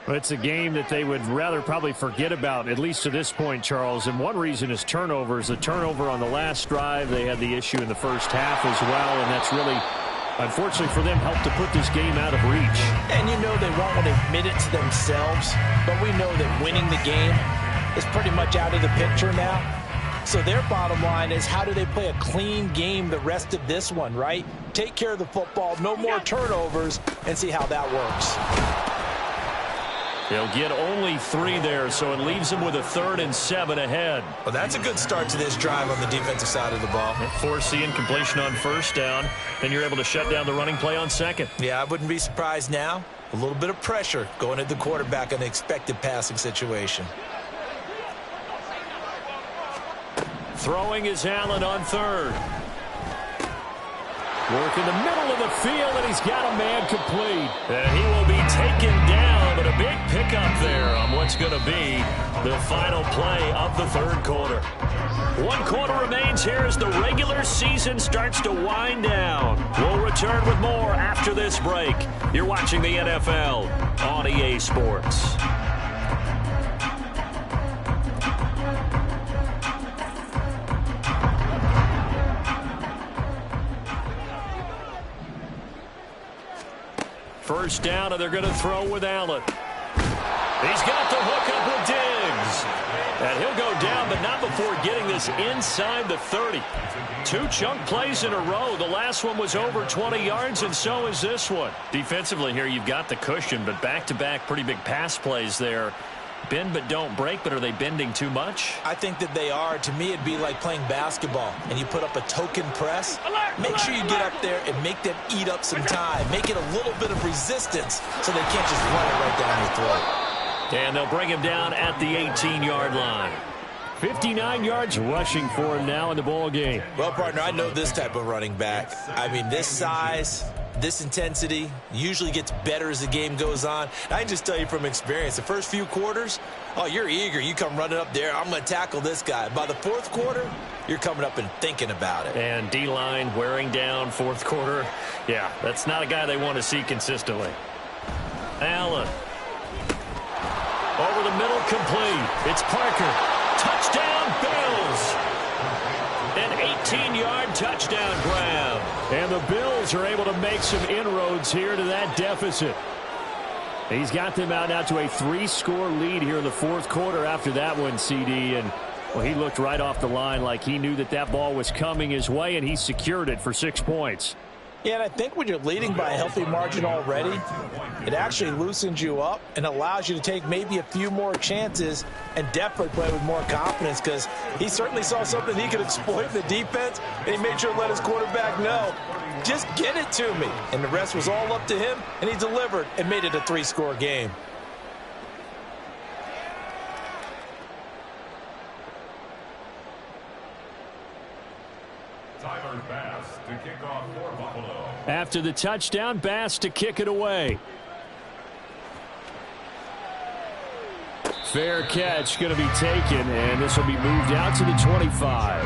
[SPEAKER 1] It's a game that they would rather probably forget about, at least to this point, Charles. And one reason is turnovers. The turnover on the last drive, they had the issue in the first half as well, and that's really, unfortunately for them, helped to put this game out of reach.
[SPEAKER 3] And you know they won't want to admit it to themselves, but we know that winning the game is pretty much out of the picture now. So their bottom line is, how do they play a clean game the rest of this one, right? Take care of the football, no more turnovers, and see how that works.
[SPEAKER 2] They'll get only 3 there, so it leaves them with a 3rd and 7 ahead.
[SPEAKER 5] Well, that's a good start to this drive on the defensive side of the ball.
[SPEAKER 2] Force the incompletion on first down, then you're able to shut down the running play on 2nd.
[SPEAKER 5] Yeah, I wouldn't be surprised now. A little bit of pressure going at the quarterback in an expected passing situation.
[SPEAKER 2] Throwing is Allen on 3rd.
[SPEAKER 1] Work in the middle of the field, and he's got a man complete.
[SPEAKER 2] And he will be taken down, but a a big pickup there on what's going to be the final play of the third quarter. 1 quarter remains here as the regular season starts to wind down. We'll return with more after this break. You're watching the NFL on EA Sports. First down, and they're going to throw with Allen. He's got the hook up with Diggs. And he'll go down, but not before getting this inside the 30. 2 chunk plays in a row. The last one was over 20 yards, and so is this one. Defensively here, you've got the cushion, but back-to-back pretty big pass plays there. Bend but don't break, but are they bending too much?
[SPEAKER 5] I think that they are. To me, it'd be like playing basketball, and you put up a token press. Make sure you get up there and make them eat up some time. Make it a little bit of resistance so they can't just run it right down your throat.
[SPEAKER 2] And they'll bring him down at the 18-yard line.
[SPEAKER 1] 59 yards rushing for him now in the ball game.
[SPEAKER 5] Well, partner, I know this type of running back. I mean, this size, this intensity usually gets better as the game goes on. And I can just tell you from experience, the first few quarters, oh, you're eager. You come running up there, I'm going to tackle this guy. By the fourth quarter, you're coming up and thinking about it.
[SPEAKER 2] And D-line wearing down fourth quarter. Yeah, that's not a guy they want to see consistently. Allen. Over the middle, complete. It's Parker. Touchdown, Bills. An 18-yard touchdown grab.
[SPEAKER 1] And the Bills are able to make some inroads here to that deficit. He's got them out now to a 3-score lead here in the fourth quarter after that one, CD. And, well, he looked right off the line like he knew that that ball was coming his way, and he secured it for 6 points.
[SPEAKER 3] Yeah, and I think when you're leading by a healthy margin already, it actually loosens you up and allows you to take maybe a few more chances and definitely play with more confidence, because he certainly saw something he could exploit in the defense, and he made sure to let his quarterback know, just get it to me. And the rest was all up to him, and he delivered and made it a 3-score game.
[SPEAKER 1] After the touchdown, Bass to kick it away. Fair catch going to be taken, and this will be moved out to the 25.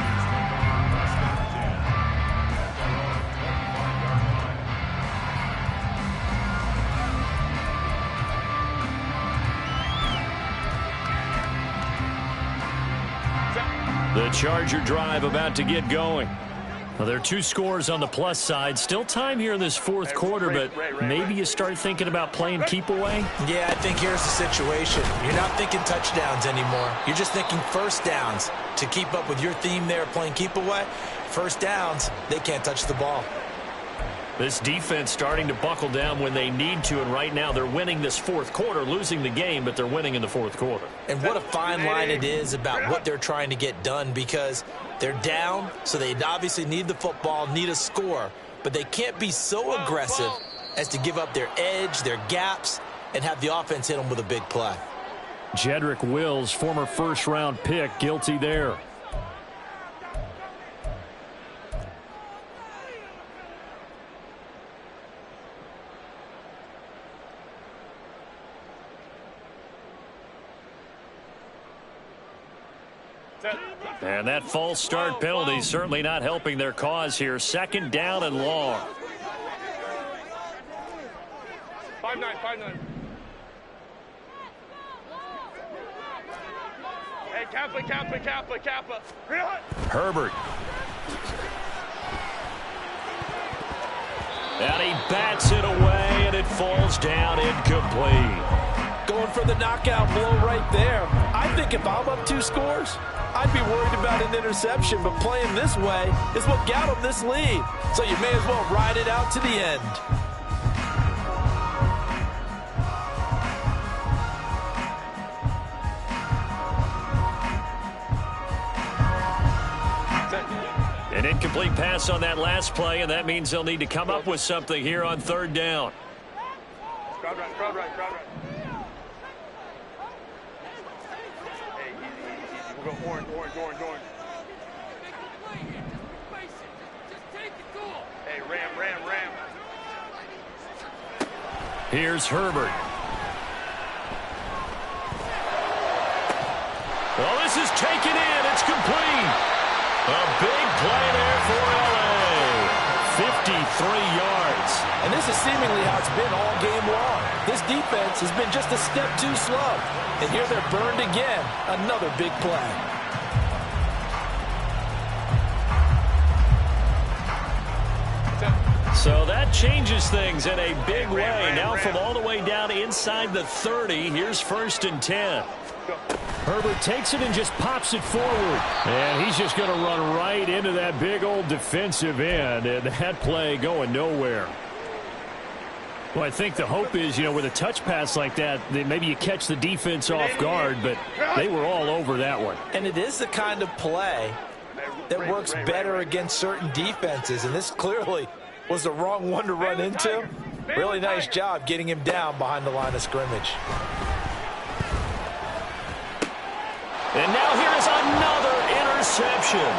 [SPEAKER 2] The Charger drive about to get going. Well, there are 2 scores on the plus side. Still time here in this fourth quarter, but maybe you start thinking about playing keep away?
[SPEAKER 5] Yeah, I think here's the situation. You're not thinking touchdowns anymore. You're just thinking first downs. To keep up with your theme there, playing keep away, first downs, they can't touch the ball.
[SPEAKER 2] This defense starting to buckle down when they need to, and right now they're winning this fourth quarter, losing the game, but they're winning in the fourth quarter.
[SPEAKER 5] And what a fine line it is about what they're trying to get done, because they're down, so they obviously need the football, need a score, but they can't be so aggressive as to give up their edge, their gaps, and have the offense hit them with a big play.
[SPEAKER 1] Jedrick Wills, former first-round pick, guilty there.
[SPEAKER 2] And that false start penalty certainly not helping their cause here. 2nd down and long.
[SPEAKER 4] 5-9. Hey, Kappa.
[SPEAKER 2] Herbert. And he bats it away, and it falls down incomplete.
[SPEAKER 3] Going for the knockout blow right there. I think if I'm up 2 scores, I'd be worried about an interception, but playing this way is what got him this lead. So you may as well ride it out to the end.
[SPEAKER 2] An incomplete pass on that last play, and that means they'll need to come up with something here on 3rd down.
[SPEAKER 4] Crowd right. Hey, easy. We'll go orange. Hey, ram.
[SPEAKER 2] Here's Herbert. Well, this is taken in. It's complete. A big play there for L.A. 53 yards.
[SPEAKER 3] And this is seemingly how it's been all game long. This defense has been just a step too slow. And here they're burned again. Another big play.
[SPEAKER 2] So that changes things in a big way. Now from all the way down inside the 30, here's 1st and 10.
[SPEAKER 1] Herbert takes it and just pops it forward. And he's just going to run right into that big old defensive end. And that play going nowhere. Well, I think the hope is, with a touch pass like that maybe you catch the defense off guard, but they were all over that one.
[SPEAKER 3] And it is the kind of play that works better against certain defenses. And this clearly was the wrong one to run into. Really nice job getting him down behind the line of scrimmage.
[SPEAKER 2] And now here is another interception.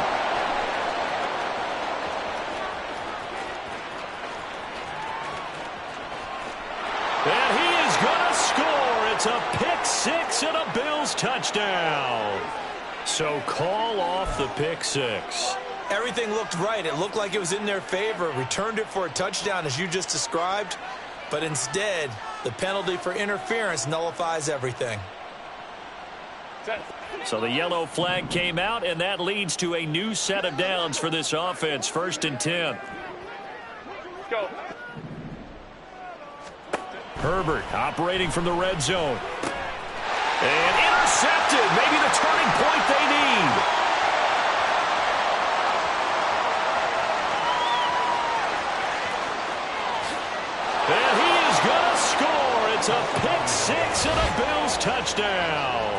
[SPEAKER 2] And he is going to score. It's a pick six and a Bills touchdown. So call off the pick six.
[SPEAKER 3] Everything looked right. It looked like it was in their favor. Returned it for a touchdown, as you just described. But instead, the penalty for interference nullifies everything.
[SPEAKER 2] So the yellow flag came out, and that leads to a new set of downs for this offense. 1st and 10.
[SPEAKER 4] Go.
[SPEAKER 2] Herbert operating from the red zone. And intercepted. Maybe the turning point they need. And he is going to score. It's a pick six and a Bills touchdown.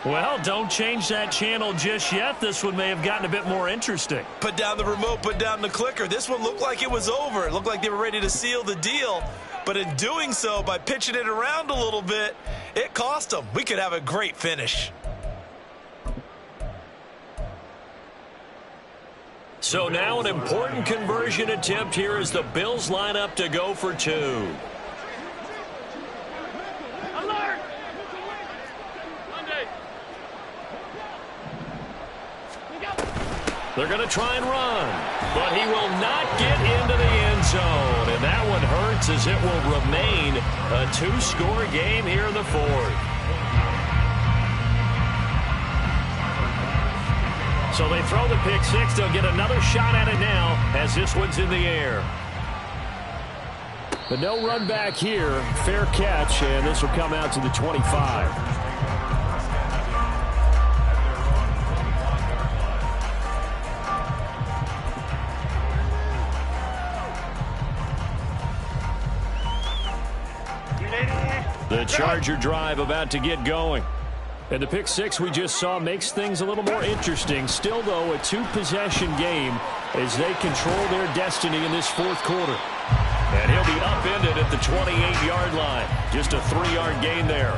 [SPEAKER 2] Well, don't change that channel just yet. This one may have gotten a bit more interesting.
[SPEAKER 3] Put down the remote, put down the clicker. This one looked like it was over. It looked like they were ready to seal the deal. But in doing so, by pitching it around a little bit, it cost them. We could have a great finish.
[SPEAKER 2] So now an important conversion attempt here as the Bills line up to go for two.
[SPEAKER 4] Alert! Monday.
[SPEAKER 2] They're going to try and run, but he will not get into the end zone. And that one hurts as it will remain a two-score game here in the fourth. So they throw the pick six. They'll get another shot at it now as this one's in the air.
[SPEAKER 1] But no run back here. Fair catch, and this will come out to the 25. The Charger drive about to get going. And the pick six we just saw makes things a little more interesting. Still, though, a two-possession game as they control their destiny in this fourth quarter.
[SPEAKER 2] And he'll be upended at the 28-yard line. Just a 3-yard gain there.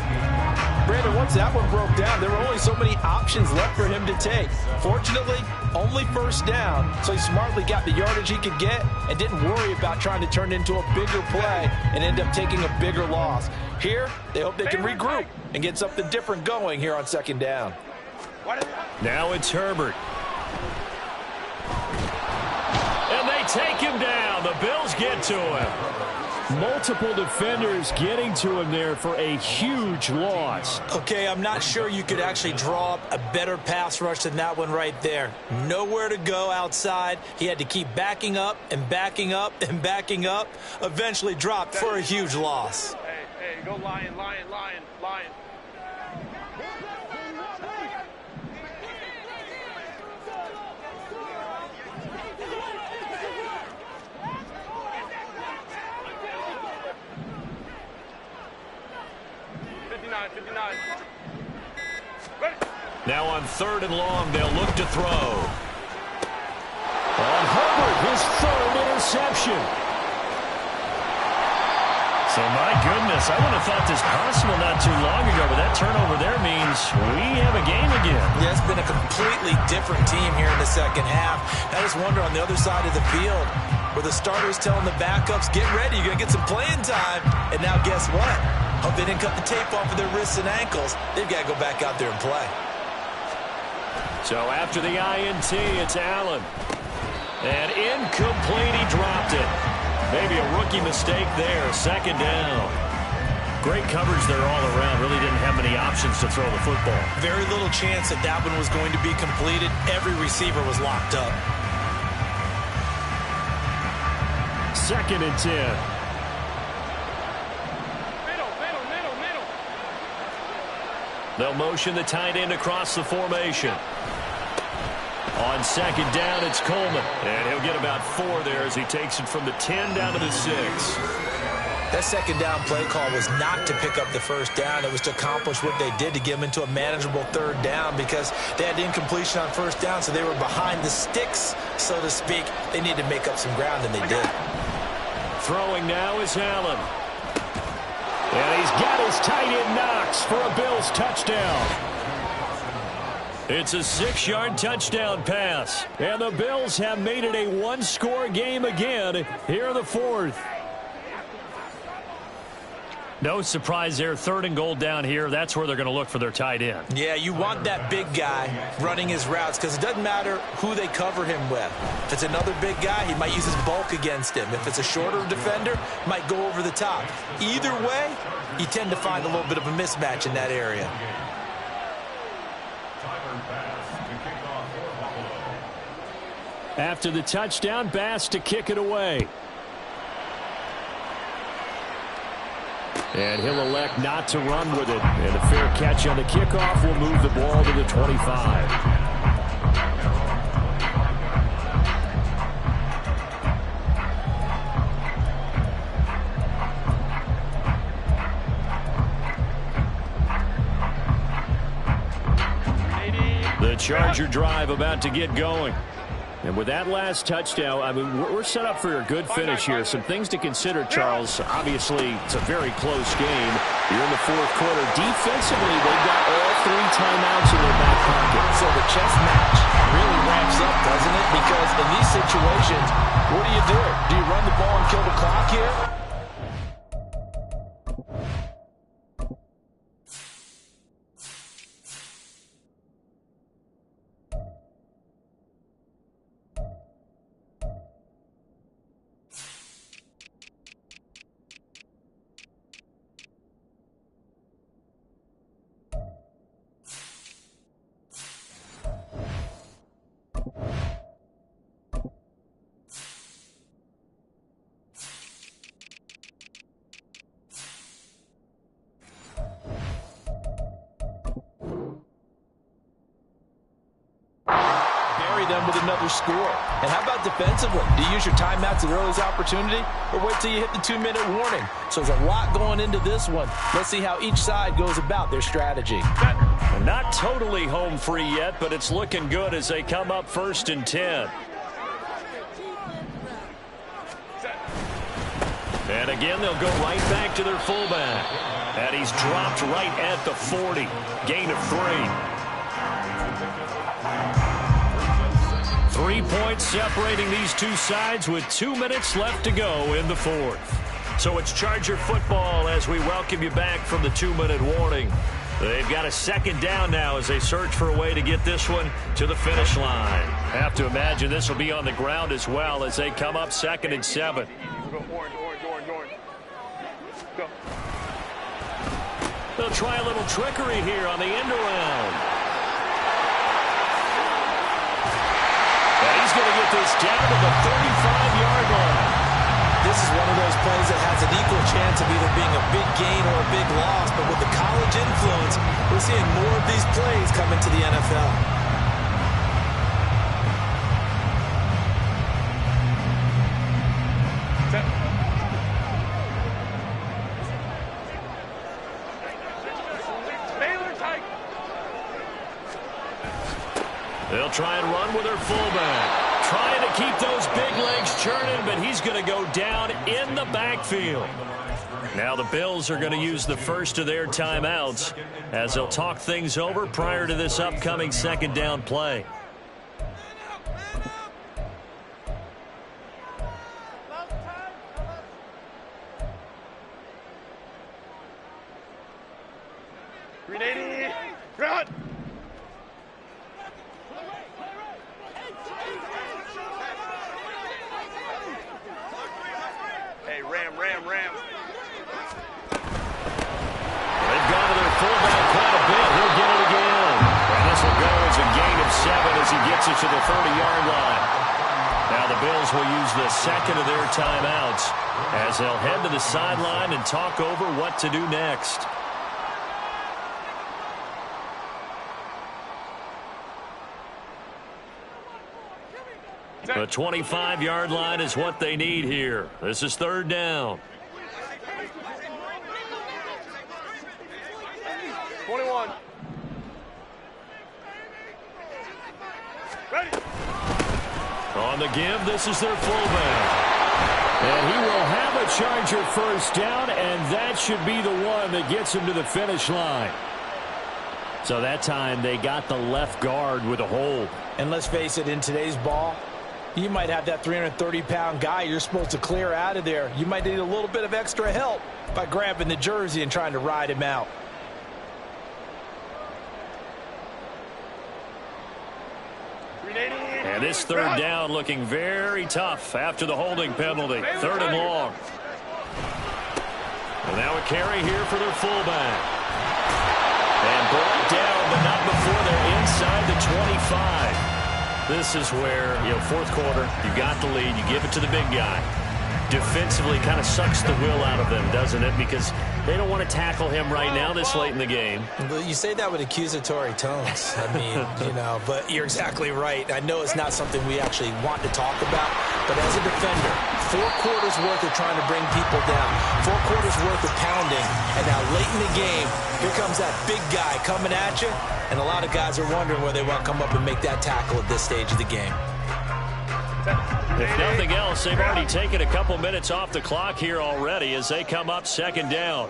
[SPEAKER 3] Brandon, once that one broke down, there were only so many options left for him to take. Fortunately, only first down, so he smartly got the yardage he could get and didn't worry about trying to turn it into a bigger play and end up taking a bigger loss. Here, they hope they can regroup and get something different going here on second down.
[SPEAKER 2] Now it's Herbert. And they take him down. The Bills get to him.
[SPEAKER 1] Multiple defenders getting to him there for a huge loss.
[SPEAKER 3] Okay, I'm not sure you could actually draw up a better pass rush than that one right there. Nowhere to go outside. He had to keep backing up and backing up and backing up. Eventually dropped for a huge loss.
[SPEAKER 4] Hey, go lion, lion, lion, lion.
[SPEAKER 2] Now on third and long, they'll look to throw.
[SPEAKER 1] On Herbert, his third interception.
[SPEAKER 2] So, my goodness, I wouldn't have thought this possible not too long ago, but that turnover there means we have a game again.
[SPEAKER 3] Yeah, it's been a completely different team here in the second half. I just wonder on the other side of the field, where the starters telling the backups, get ready, you're going to get some playing time. And now guess what?
[SPEAKER 5] Hope they didn't cut the tape off of their wrists and ankles. They've got to go back out there and play.
[SPEAKER 1] So after the INT, it's Allen. And incomplete, he dropped it. Maybe a rookie mistake there, second down. Great coverage there all around. Really didn't have many options to throw the football.
[SPEAKER 5] Very little chance that that one was going to be completed. Every receiver was locked up.
[SPEAKER 1] Second and 10.
[SPEAKER 4] Middle.
[SPEAKER 1] They'll motion the tight end across the formation. On second down, it's Coleman. And he'll get about 4 there as he takes it from the 10 down to the 6.
[SPEAKER 5] That second down play call was not to pick up the first down. It was to accomplish what they did to get them into a manageable third down because they had incompletion on first down, so they were behind the sticks, so to speak. They needed to make up some ground, and they did.
[SPEAKER 1] Throwing now is Allen. And he's got his tight end Knox for a Bills touchdown. It's a 6-yard touchdown pass. And the Bills have made it a one-score game again here in the fourth. No surprise there. Third and goal down here. That's where they're going to look for their tight end.
[SPEAKER 5] Yeah, you want that big guy running his routes because it doesn't matter who they cover him with. If it's another big guy, he might use his bulk against him. If it's a shorter defender, might go over the top. Either way, you tend to find a little bit of a mismatch in that area.
[SPEAKER 1] After the touchdown, Bass to kick it away. And he'll elect not to run with it. And a fair catch on the kickoff will move the ball to the 25. The Charger drive about to get going. And with that last touchdown, I mean, we're set up for a good finish here. Some things to consider, Charles. Obviously, it's a very close game. You're in the fourth quarter. Defensively, they've got all 3 timeouts in their back pocket.
[SPEAKER 5] So the chess match really ramps up, doesn't it? Because in these situations, what do? Do you run the ball and kill the clock here? Them with another score. And how about defensively? Do you use your timeouts at earliest opportunity or wait till you hit the 2-minute warning? So there's a lot going into this one. Let's see how each side goes about their strategy.
[SPEAKER 1] Not totally home free yet, but it's looking good as they come up 1st and 10. And again, they'll go right back to their fullback. And he's dropped right at the 40. Gain of 3. 3 points separating these two sides with 2 minutes left to go in the fourth. So it's Charger football as we welcome you back from the 2-minute warning. They've got a second down now as they search for a way to get this one to the finish line. Have to imagine this will be on the ground as well as they come up 2nd and 7.
[SPEAKER 4] We'll go orange. Go.
[SPEAKER 1] They'll try a little trickery here on the end around. He's going to get this down to the 35-yard line.
[SPEAKER 5] This is one of those plays that has an equal chance of either being a big gain or a big loss. But with the college influence, we're seeing more of these plays come into the NFL.
[SPEAKER 1] They'll try and run with their fullback. Trying to keep those big legs churning, but he's going to go down in the backfield. Now the Bills are going to use the first of their timeouts as they'll talk things over prior to this upcoming second down play.
[SPEAKER 4] 380. Run. Hey, ram.
[SPEAKER 2] They've gone to their fullback quite a bit. He'll get it again. And this will go as a gain of 7 as he gets it to the 30-yard line. Now the Bills will use the second of their timeouts as they'll head to the sideline and talk over what to do next. The 25-yard line is what they need here. This is third down.
[SPEAKER 4] 21. Ready.
[SPEAKER 2] On the give, this is their fullback.
[SPEAKER 1] And he will have a Charger first down, and that should be the one that gets him to the finish line. So that time they got the left guard with a hold.
[SPEAKER 3] And let's face it, in today's ball, you might have that 330-pound guy you're supposed to clear out of there. You might need a little bit of extra help by grabbing the jersey and trying to ride him out.
[SPEAKER 2] And this third down looking very tough after the holding penalty. Third and long. And now a carry here for their fullback. And brought down, but not before they're inside the 25. This is where, fourth quarter, you got the lead, you give it to the big guy. Defensively kind of sucks the will out of them, doesn't it? Because they don't want to tackle him right now this late in the game.
[SPEAKER 3] But you say that with accusatory tones. I mean, but you're exactly right. I know it's not something we actually want to talk about, but as a defender, 4 quarters worth of trying to bring people down, 4 quarters worth of pounding, and now late in the game, here comes that big guy coming at you, and a lot of guys are wondering whether they want to come up and make that tackle at this stage of the game.
[SPEAKER 2] If nothing else, they've already taken a couple minutes off the clock here already as they come up second down.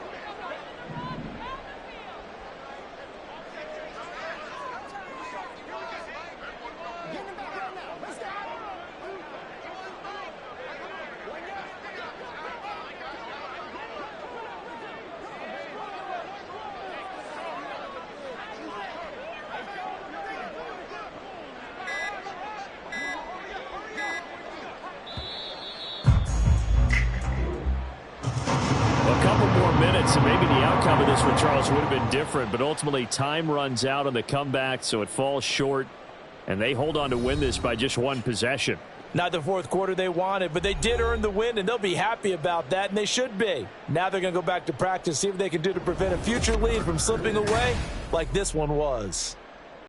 [SPEAKER 1] So maybe the outcome of this one, Charles, would have been different, but ultimately time runs out on the comeback, so it falls short, and they hold on to win this by just 1 possession.
[SPEAKER 3] Not the fourth quarter they wanted, but they did earn the win, and they'll be happy about that, and they should be. Now they're going to go back to practice, see what they can do to prevent a future lead from slipping away like this one was.